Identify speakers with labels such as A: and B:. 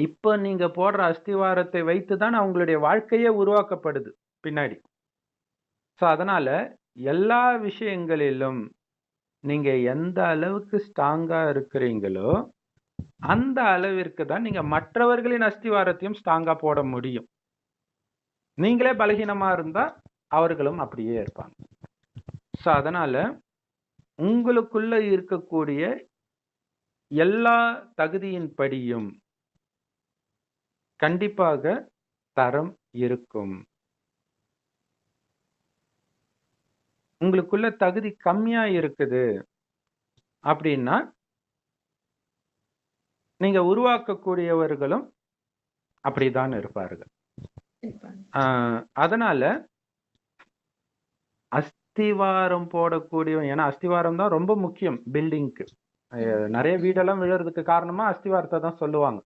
A: இப்ப நீங்க போடுற அஸ்திவாரத்தை வைத்து தான் அவங்களுடைய வாழ்க்கையே உருவாக்கப்படுது பின்னாடி. அதனால எல்லா விஷயங்களிலும் நீங்க எந்த அளவுக்கு ஸ்ட்ராங்கா இருக்கிறீங்களோ, அந்த அளவிற்கு தான் நீங்க மற்றவர்களின் அஸ்திவாரத்தையும் ஸ்ட்ராங்கா போட முடியும். நீங்களே பலகீனமா இருந்தா, அவர்களும் அப்படியே இருப்பாங்க. அதனால உங்களுக்குள்ள இருக்கக்கூடிய எல்லா தகுதியின்படியும் கண்டிப்பாக தரம் இருக்கும். உங்களுக்குள்ள தகுதி கம்மியா இருக்குது அப்படின்னா, நீங்க உருவாக்கக்கூடியவர்களும் அப்படித்தான் இருப்பார்கள்.
B: இருப்பாங்க.
A: அதனால அஸ்திவாரம் போடக்கூடியவன், ஏன்னா அஸ்திவாரம் தான் ரொம்ப முக்கியம் பில்டிங்க்கு. நெறைய வீடெல்லாம் விழறதுக்கு காரணமா அஸ்திவாரத்த தான் சொல்லுவாங்க.